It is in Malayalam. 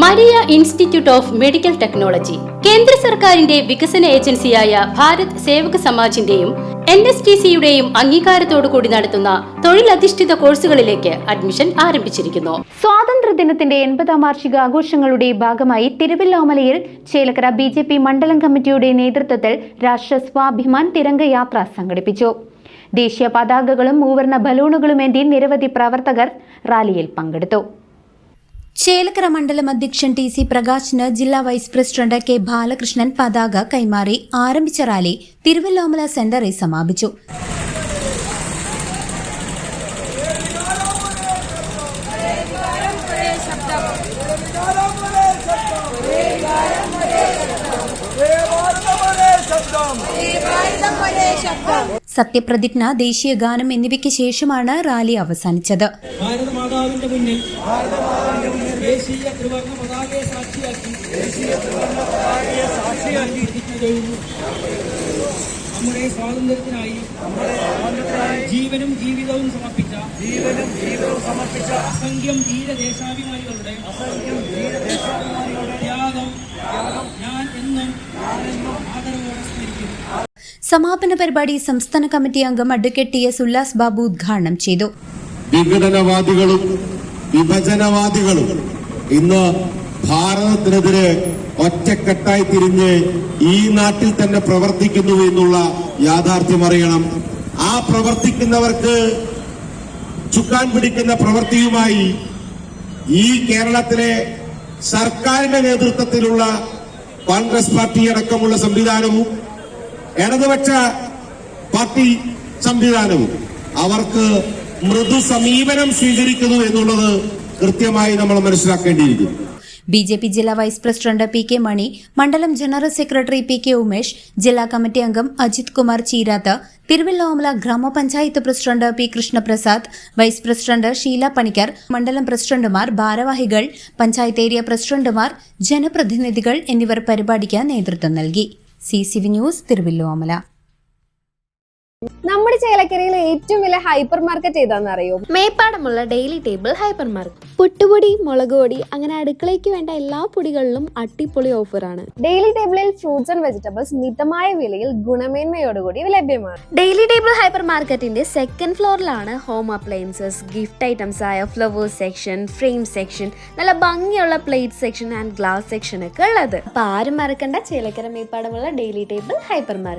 Maria institute of medical technology കേന്ദ്ര സർക്കാരിന്റെ വികസന ഏജൻസിയായ ഭാരത് സേവക് സമാജിന്റെയും NSTCയുടെയും അംഗീകാരത്തോടുകൂടി നടത്തുന്ന തൊഴിലധിഷ്ഠിത കോഴ്സുകളിലേക്ക് അഡ്മിഷൻ ആരംഭിച്ചിരിക്കുന്നു. സ്വാതന്ത്ര്യദിനത്തിന്റെ 80ാം വാർഷിക ആഘോഷങ്ങളുടെ ഭാഗമായി തിരുവല്ലോമലയിൽ ചേലക്കര BJP മണ്ഡലം കമ്മിറ്റിയുടെ നേതൃത്വത്തിൽ രാഷ്ട്ര സ്വാഭിമാൻ തിരംഗ യാത്ര സംഘടിപ്പിച്ചു. ദേശീയ പതാകകളും മൂവർണ്ണ ബലൂണുകളുമേന്തി നിരവധി പ്രവർത്തകർ റാലിയിൽ പങ്കെടുത്തു. ചേലക്കര മണ്ഡലം അധ്യക്ഷൻ TC പ്രകാശിന് ജില്ലാ വൈസ് പ്രസിഡന്റ് K ബാലകൃഷ്ണൻ പതാക കൈമാറി ആരംഭിച്ച റാലി തിരുവല്ലോമല സെന്ററിൽ സമാപിച്ചു. സത്യപ്രതിജ്ഞ, ദേശീയ ഗാനം എന്നിവയ്ക്ക് ശേഷമാണ് റാലി അവസാനിച്ചത്. ഭാരതമാതാവിന്റെ മുന്നിൽ ദേശീയ ത്രിവർണ്ണ പതാകയെ സാക്ഷിയാക്കി നമ്മുടെ സ്വാതന്ത്ര്യത്തിനായി ജീവനും ജീവിതവും സമർപ്പിച്ച അസംഖ്യം ധീരദേശാഭിമാനികളുടെ ത്യാഗം ഞാൻ എന്നും ആദരവോടെ സ്മരിക്കുന്നു. സമാപന പരിപാടി സംസ്ഥാന കമ്മിറ്റി അംഗം അഡ്വക്കേറ്റ് TS ഉല്ലാസ് ബാബു ഉദ്ഘാടനം ചെയ്തു. വിഘടനവാദികളും വിഭജനവാദികളും ഇന്ന് ഭാരതത്തിനെതിരെ ഒറ്റക്കെട്ടായി തിരിഞ്ഞ് ഈ നാട്ടിൽ തന്നെ പ്രവർത്തിക്കുന്നു എന്നുള്ള യാഥാർത്ഥ്യം അറിയണം. ആ പ്രവർത്തിക്കുന്നവർക്ക് ചുക്കാൻ പിടിക്കുന്ന പ്രവൃത്തിയുമായി ഈ കേരളത്തിലെ സർക്കാരിന്റെ നേതൃത്വത്തിലുള്ള കോൺഗ്രസ് പാർട്ടി അടക്കമുള്ള സംവിധാനവും ഇടതുപക്ഷ പാർട്ടി സംവിധാനവും അവർക്ക് മൃദു സമീപനം സ്വീകരിക്കുന്നു എന്നുള്ളത് കൃത്യമായി നമ്മൾ മനസ്സിലാക്കേണ്ടിയിരിക്കുന്നു. BJP ജില്ലാ വൈസ് പ്രസിഡന്റ് PK മണി, മണ്ഡലം ജനറൽ സെക്രട്ടറി PK ഉമേഷ്, ജില്ലാ കമ്മിറ്റി അംഗം അജിത് കുമാർ ചീരാത്ത്, തിരുവല്ലോമല ഗ്രാമപഞ്ചായത്ത് president P Krishnaprasad, vice president Sheela Panicker, മണ്ഡലം പ്രസിഡന്റുമാർ, ഭാരവാഹികൾ, പഞ്ചായത്ത് ഏരിയ പ്രസിഡന്റുമാർ, ജനപ്രതിനിധികൾ എന്നിവർ പരിപാടിക്ക് നേതൃത്വം നൽകി. CCV news, Thiruvilwamala. നമ്മുടെ ചേലക്കരയിലെ ഏറ്റവും വലിയ ഹൈപ്പർ മാർക്കറ്റ് ഏതാണെന്ന് അറിയോ? മേപ്പാടമുള്ള ഡെയിലി ടേബിൾ ഹൈപ്പർ മാർക്കറ്റ്. പുട്ടുപൊടി, മുളക് പൊടി, അങ്ങനെ അടുക്കളയ്ക്ക് വേണ്ട എല്ലാ പൊടികളിലും അടിപൊളി ഓഫറാണ്. ഡെയിലി ടേബിളിൽ ഫ്രൂട്ട്സ് ആൻഡ് വെജിറ്റബിൾസ് മിതമായ വിലയിൽ ഗുണമേന്മയോടുകൂടി ലഭ്യമാണ്. ഡെയിലി ടേബിൾ ഹൈപ്പർ മാർക്കറ്റിന്റെ സെക്കൻഡ് ഫ്ലോറിലാണ് ഹോം അപ്ലയൻസസ്, ഗിഫ്റ്റ് ഐറ്റംസ് ആയ ഫ്ലവേഴ്സ് സെക്ഷൻ, ഫ്രെയിം സെക്ഷൻ, നല്ല ഭംഗിയുള്ള plate section and glass section ഒക്കെ ഉള്ളത്. അപ്പൊ ആരും മറക്കണ്ട, ചേലക്കര മേപ്പാടമുള്ള ഡെയിലി ടേബിൾ ഹൈപ്പർ മാർക്കറ്റ്.